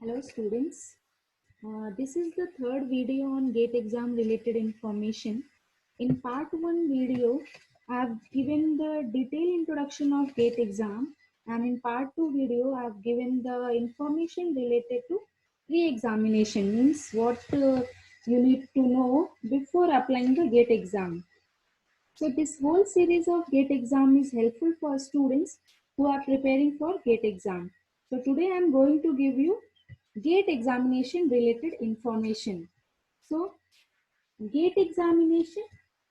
Hello students, this is the third video on GATE exam related information. In part 1 video, I have given the detailed introduction of GATE exam, and in part 2 video, I have given the information related to pre-examination, means what you need to know before applying the GATE exam. So this whole series of GATE exam is helpful for students who are preparing for GATE exam. So today I am going to give you GATE examination related information. So GATE examination,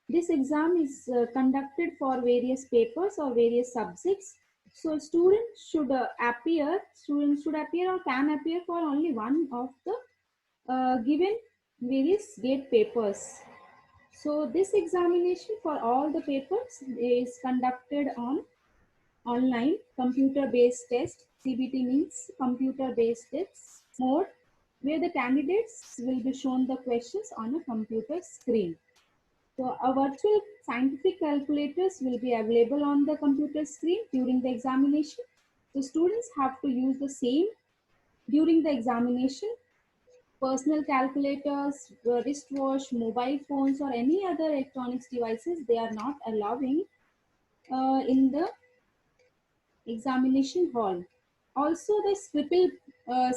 this exam is conducted for various papers or various subjects. So students should appear or can appear for only one of the given various GATE papers. So this examination for all the papers is conducted on online computer-based test. CBT means computer-based test mode, where the candidates will be shown the questions on a computer screen. So a virtual scientific calculators will be available on the computer screen during the examination. The students have to use the same during the examination. Personal calculators, wristwatch, mobile phones, or any other electronics devices, they are not allowing in the examination hall. Also, the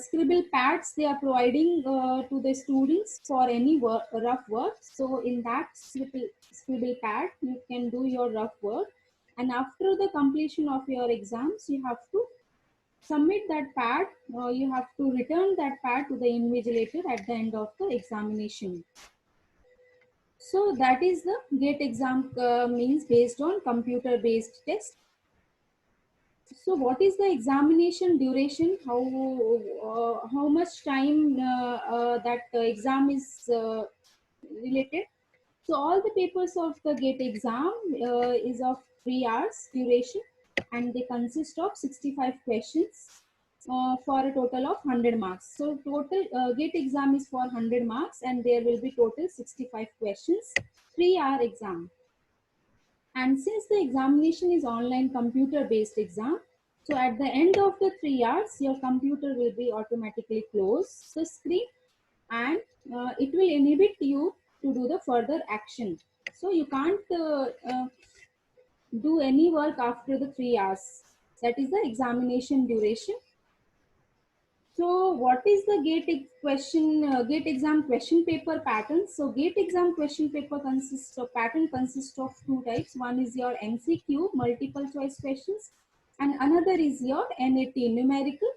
scribble pads they are providing to the students for any rough work. So, in that scribble pad, you can do your rough work. And after the completion of your exams, you have to submit that pad, you have to return that pad to the invigilator at the end of the examination. So that is the GATE exam means based on computer based test. So what is the examination duration? How much time that exam is related? So all the papers of the GATE exam is of 3 hours duration, and they consist of 65 questions for a total of 100 marks. So total GATE exam is for 100 marks, and there will be total 65 questions, 3-hour exam. And since the examination is online computer based exam, so at the end of the 3 hours, your computer will be automatically close the screen, and it will inhibit you to do the further action. So you can't do any work after the 3 hours. That is the examination duration. So what is the GATE exam question paper pattern? So GATE exam question paper consists of two types. One is your MCQ, multiple choice questions, and another is your NAT, numerical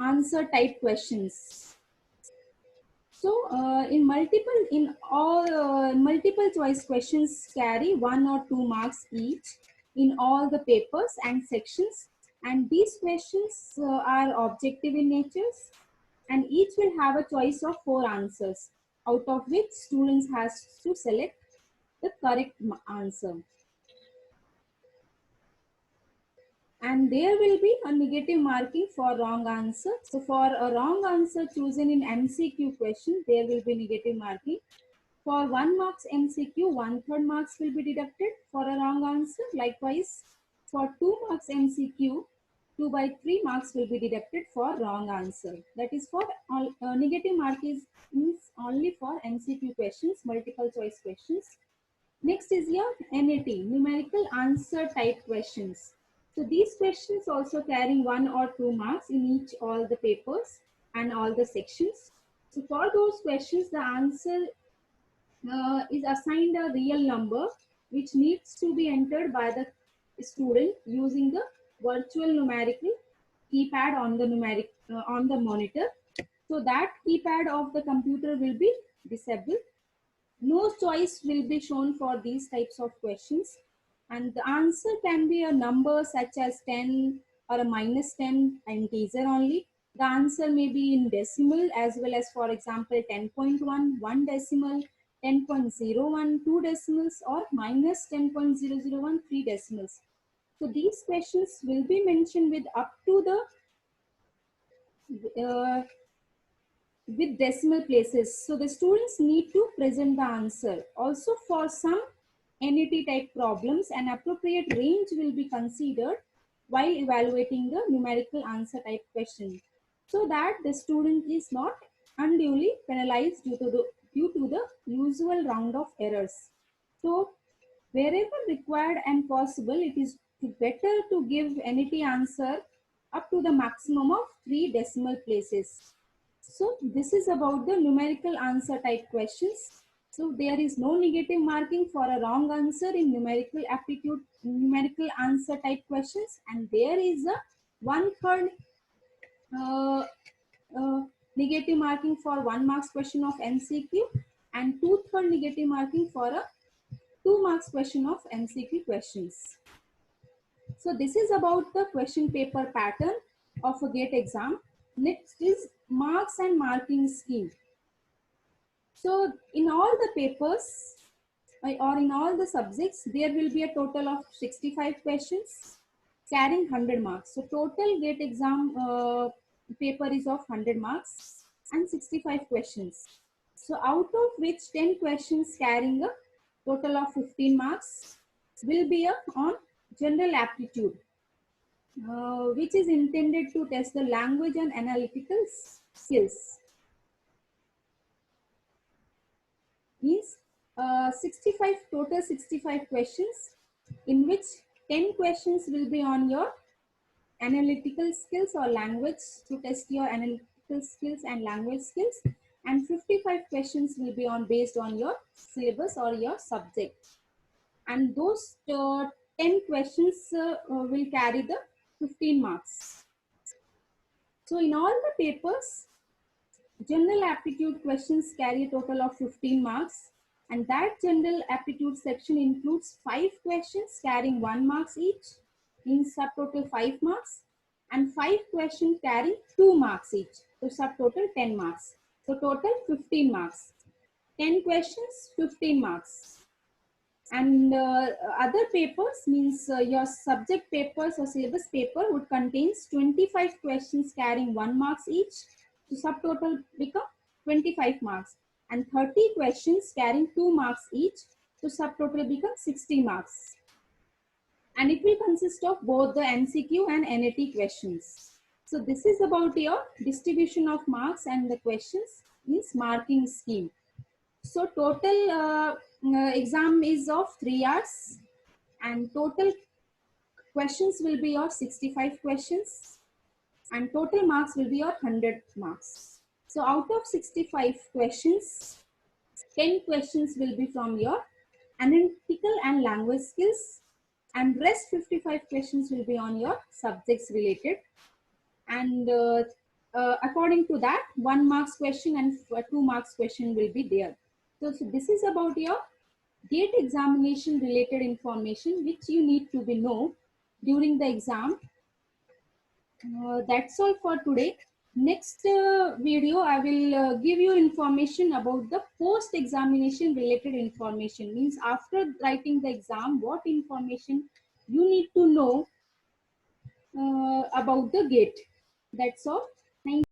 answer type questions. So in all multiple choice questions carry 1 or 2 marks each in all the papers and sections, and these questions are objective in nature, and each will have a choice of 4 answers, out of which students has to select the correct answer. And there will be a negative marking for wrong answer. So for a wrong answer chosen in MCQ question, there will be negative marking. For 1 marks MCQ, 1/3 marks will be deducted for a wrong answer. Likewise, for 2 marks MCQ, 2/3 marks will be deducted for wrong answer. That is for all, negative mark is means only for MCQ questions, multiple choice questions. Next is your NAT, numerical answer type questions. So these questions also carrying 1 or 2 marks in each all the papers and all the sections. So for those questions, the answer is assigned a real number which needs to be entered by the student using the virtual numerical keypad on the on the monitor. So that keypad of the computer will be disabled. No choice will be shown for these types of questions, and the answer can be a number such as 10 or a -10, integer only. The answer may be in decimal as well as, for example, 10.1, 1 decimal, 10.01, 2 decimals, or -10.001, 3 decimals. So these questions will be mentioned with up to the with decimal places. So the students need to present the answer. Also, for some NET type problems, an appropriate range will be considered while evaluating the numerical answer type question, so that the student is not unduly penalized due to the usual round of errors. So wherever required and possible, it is better to give NET answer up to the maximum of 3 decimal places. So this is about the numerical answer type questions. So there is no negative marking for a wrong answer in numerical aptitude, numerical answer type questions, and there is a 1/3 uh, uh, negative marking for 1 marks question of MCQ and 2/3 negative marking for a 2 marks question of MCQ questions. So this is about the question paper pattern of a GATE exam. Next is marks and marking scheme. So in all the papers or in all the subjects, there will be a total of 65 questions carrying 100 marks. So total GATE exam paper is of 100 marks and 65 questions. So out of which 10 questions carrying a total of 15 marks will be on general aptitude, which is intended to test the language and analytical skills. Means 65 total 65 questions, in which 10 questions will be on your analytical skills or language, to test your analytical skills and language skills, and 55 questions will be on based on your syllabus or your subject, and those 10 questions will carry the 15 marks. So in all the papers, general aptitude questions carry a total of 15 marks, and that general aptitude section includes 5 questions carrying 1 marks each, means subtotal 5 marks, and 5 questions carrying 2 marks each, so subtotal 10 marks. So total 15 marks. 10 questions, 15 marks. And other papers means your subject papers or syllabus paper would contains 25 questions carrying 1 marks each, so subtotal become 25 marks, and 30 questions carrying 2 marks each, so subtotal become 60 marks, and it will consist of both the MCQ and NAT questions. So this is about your distribution of marks and the questions means marking scheme. So total exam is of 3 hours, and total questions will be your 65 questions, and total marks will be your 100 marks. So out of 65 questions, 10 questions will be from your analytical and language skills, and rest 55 questions will be on your subjects related. And according to that, 1 marks question and 2 marks question will be there. So this is about your GATE examination related information which you need to be know during the exam. That's all for today. Next video, I will give you information about the post examination related information, means after writing the exam, what information you need to know about the GATE. That's all. Thank you.